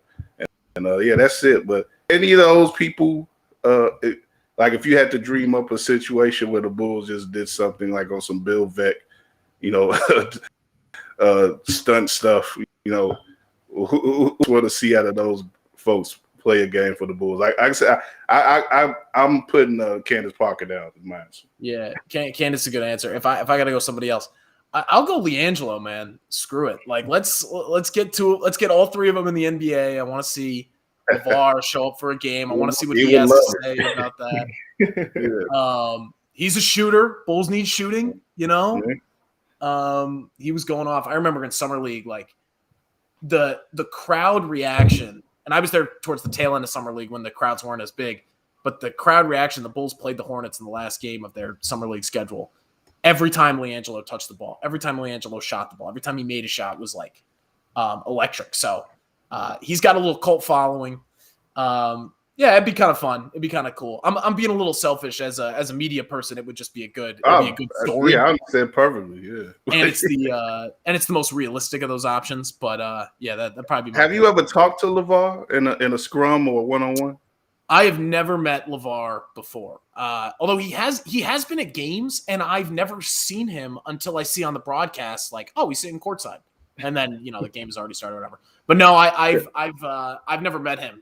And that's it. But any of those people, like if you had to dream up a situation where the Bulls just did something like on some Bill Veck, stunt stuff, who want to see out of those folks play a game for the Bulls? Like I said, I'm putting Candace Parker down as mine.
Yeah, Candace is a good answer. If I got to go somebody else, I'll go LiAngelo, man. Screw it. Like let's get all three of them in the NBA. I want to see LeVar show up for a game. I want to see what he has to say about that. He's a shooter. Bulls need shooting. He was going off. I remember in summer league, like the crowd reaction, and I was there towards the tail end of summer league when the crowds weren't as big, but the crowd reaction, the Bulls played the Hornets in the last game of their summer league schedule. Every time LiAngelo touched the ball, every time LiAngelo shot the ball, every time he made a shot was like electric. So he's got a little cult following. It'd be kind of fun. It'd be kind of cool. I'm being a little selfish as a media person. It would just be a good story.
Yeah, I understand perfectly. Yeah,
and it's the most realistic of those options. But that'd probably be.
Have you ever talked to LeVar in a scrum or one-on-one?
I have never met LeVar before. Although he has been at games, and I've never seen him until I see on the broadcast, like, oh, he's sitting courtside, and then the game has already started or whatever. But no, I've never met him.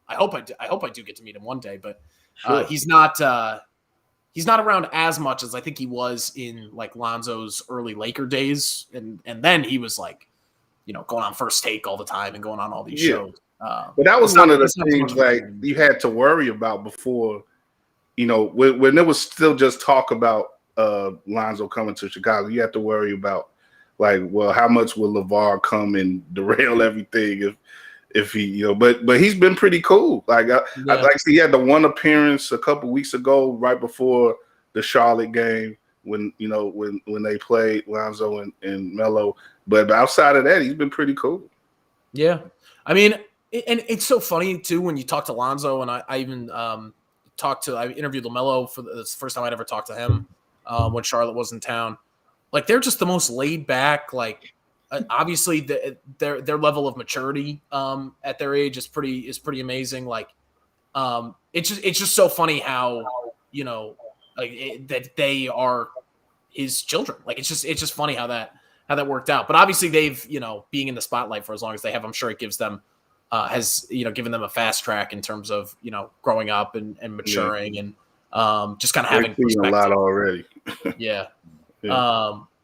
I hope I do get to meet him one day, but he's not around as much as I think he was in like Lonzo's early Laker days, and then he was like, going on First Take all the time and going on all these shows.
But that was one of the things like you had to worry about before, when there was still just talk about Lonzo coming to Chicago. You had to worry about like, well, how much will LeVar come and derail everything if he, but he's been pretty cool. Like, he had the one appearance a couple weeks ago, right before the Charlotte game when they played Lonzo and Melo. But outside of that, he's been pretty cool.
Yeah, I mean, and it's so funny too when you talk to Lonzo, and I even I interviewed LaMelo for the first time I'd ever talked to him when Charlotte was in town. Like, they're just the most laid back, like. Obviously, their level of maturity at their age is pretty amazing. Like, it's just so funny how that they are his children. Like, it's just funny how that worked out. But obviously, they've being in the spotlight for as long as they have, I'm sure it gives them given them a fast track in terms of growing up and maturing and just kind of having
a lot already.
Yeah.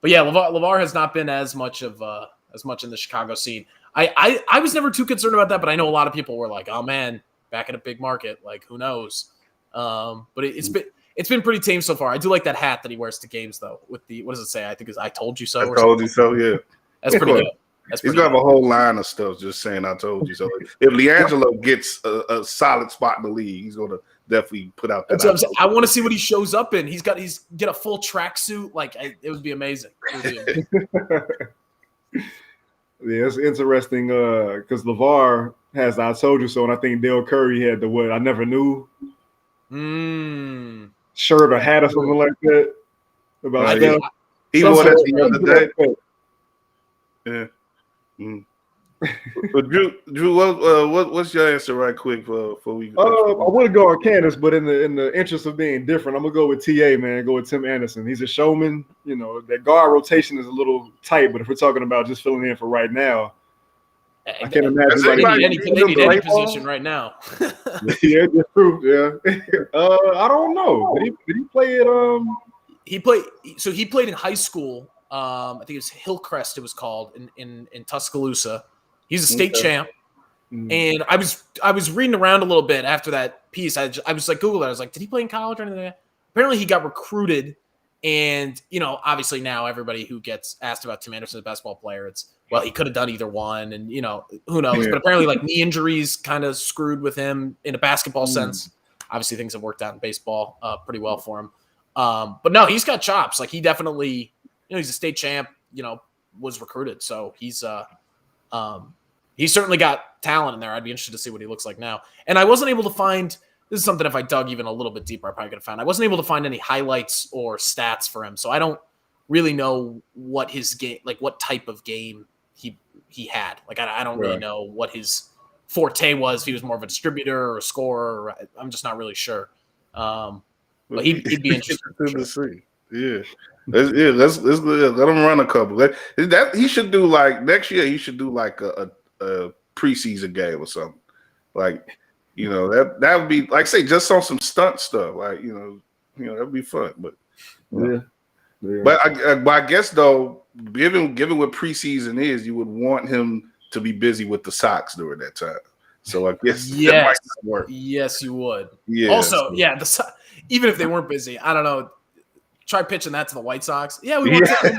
But yeah, LeVar has not been as much in the Chicago scene. I was never too concerned about that, but I know a lot of people were like, "Oh man, back in a big market, like who knows?" But it's been pretty tame so far. I do like that hat that he wears to games though. With the what does it say? I think it's "I told you so."
I told you so. Yeah,
that's pretty good.
He's gonna have a whole line of stuff just saying "I told you so." If LiAngelo gets a solid spot in the league, he's gonna definitely put out that.
I want to see what he shows up in. He's get a full tracksuit. Like, it would be amazing.
Yeah, it's interesting because LeVar has "I told you so," and I think Dale Curry had the "what I never knew" shirt or hat or something like that. About that.
He wore that the other day. Yeah. But Drew, what's your answer right quick for we?
I want to go on Candace, but in the interest of being different, I'm gonna go with TA, man. Go with Tim Anderson. He's a showman. That guard rotation is a little tight, but if we're talking about just filling in for right now, I can't imagine
they need any position right now.
Yeah, that's true. Yeah, I don't know. Did he play at
He played in high school. I think it was Hillcrest. It was called in Tuscaloosa. He's a state champ. And I was reading around a little bit after that piece. I was like Googled it. I was like, did he play in college or anything? Apparently he got recruited. And, obviously now everybody who gets asked about Tim Anderson, the basketball player, it's, well, he could have done either one. And, who knows? Yeah. But apparently like knee injuries kind of screwed with him in a basketball sense. Obviously things have worked out in baseball pretty well for him. But no, he's got chops. Like he definitely, he's a state champ, was recruited. So he's certainly got talent in there. I'd be interested to see what he looks like now. And I wasn't able to find – this is something if I dug even a little bit deeper, I probably could have found. I wasn't able to find any highlights or stats for him, so I don't really know what his game – like what type of game he had. Like I don't really know what his forte was, if he was more of a distributor or a scorer. Or, I'm just not really sure. But he'd be interesting
to see. Yeah. Let's let him run a couple. That he should do like next year. He should do like a preseason game or something. Like that would be like say just on some stunt stuff. Like that'd be fun. But but I guess though, given what preseason is, you would want him to be busy with the Sox during that time. So I guess that might not work.
Yes, you would.
Yeah.
Also, even if they weren't busy, I don't know. Try pitching that to the White Sox. Yeah, we want to get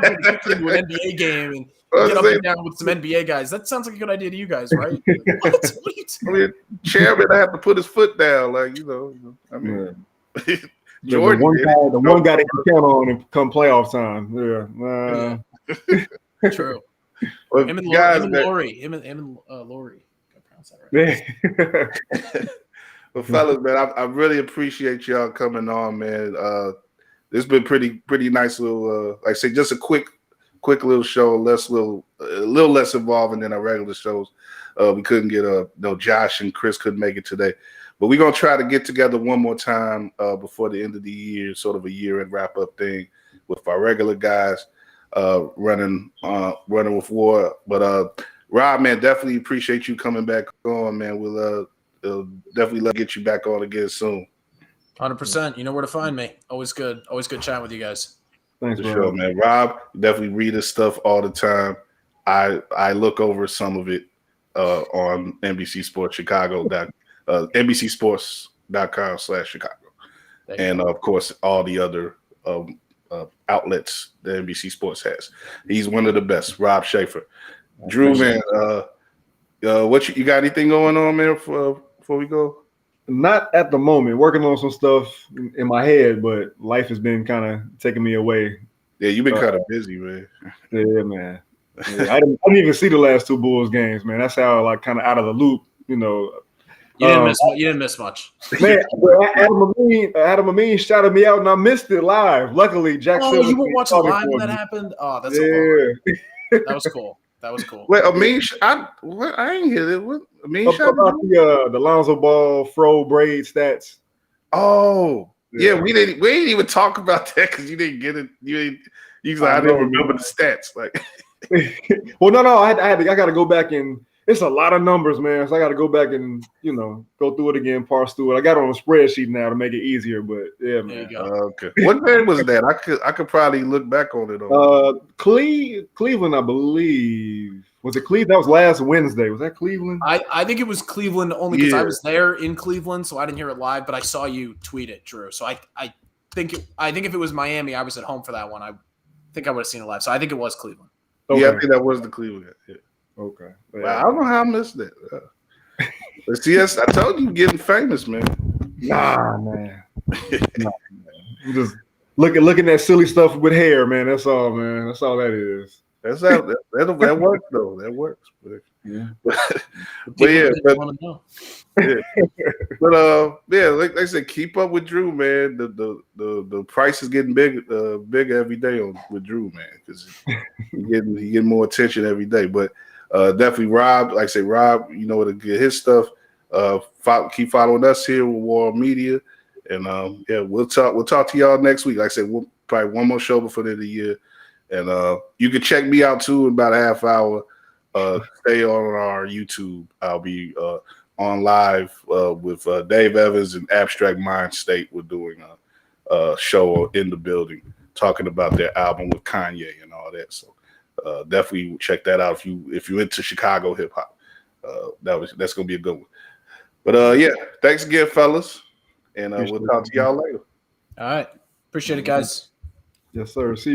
into an NBA game and get up and down with some NBA guys. That sounds like a good idea to you guys, right? What?
Chairman, I have to put his foot down, like I mean,
Jordan, the one guy that you count on and come playoff time.
Yeah. True.
Well,
him and Lori. Him and Lori. I pronounce that right.
Well, fellas, man, I really appreciate y'all coming on, man. This has been pretty nice little, like I say, just a quick little show, a little less involving than our regular shows. We couldn't get Josh and Chris couldn't make it today, but we're gonna try to get together one more time before the end of the year, sort of a year-end wrap-up thing with our regular guys running with WARR. But Rob, man, definitely appreciate you coming back on, man. We'll definitely love to get you back on again soon.
100%. You know where to find me. Always good chatting with you guys.
Thanks,
for sure, man. Rob, definitely read his stuff all the time. I look over some of it on NBC Sports Chicago, NBCSports.com/Chicago, and of course all the other outlets that NBC Sports has. He's one of the best. Rob Schaefer. Drew, man, what you got anything going on, man? Before we go.
Not at the moment. Working on some stuff in my head, but life has been kind of taking me away.
Yeah, you've been kind of busy, man.
Yeah, man. Yeah, I didn't even see the last two Bulls games, man. That's how like kind of out of the loop,
You didn't miss much.
Man, Adam Amin shouted me out, and I missed it live. Luckily, Jack.
Oh, you were watching live when that happened? Oh, that's that was cool. That was cool.
Wait, Amin, I ain't hear it. What Amin shot
about the Lonzo Ball fro braid stats?
Oh, yeah. We didn't even talk about that because you didn't get it. I didn't remember the stats. Like,
well, no, I got to go back and it's a lot of numbers, man. So I got to go back and go through it again, parse through it. I got it on a spreadsheet now to make it easier, but yeah, man.
Okay. What game was that? I could probably look back on it.
Cleveland, I believe. Was it Cleveland? That was last Wednesday. Was that Cleveland?
I think it was Cleveland only because I was there in Cleveland, so I didn't hear it live. But I saw you tweet it, Drew. So I think if it was Miami, I was at home for that one. I think I would have seen it live. So I think it was Cleveland.
Okay. Yeah, I think that was the Cleveland. Yeah.
Okay.
Well, I don't know how I missed that. But see, I told you, getting famous, man.
Nah, man. I'm just looking at silly stuff with hair, man. That's all, man. That's all that is.
That works though. That works. But like I said, keep up with Drew, man. The price is getting bigger every day with Drew, man, because he getting more attention every day. But definitely, Rob. Like I say, Rob, to get his stuff. Keep following us here with WARR Media, and we'll talk to y'all next week. Like I said, we'll probably one more show before the end of the year. And you can check me out too in about a half hour. Stay on our YouTube. I'll be on live with Dave Evans and Abstract Mind State. We're doing a show in the building talking about their album with Kanye and all that. So definitely check that out if you're into Chicago hip hop. that's gonna be a good one. But yeah, thanks again, fellas, and we'll talk to y'all later.
All right, appreciate it, guys.
Yes, sir. See you.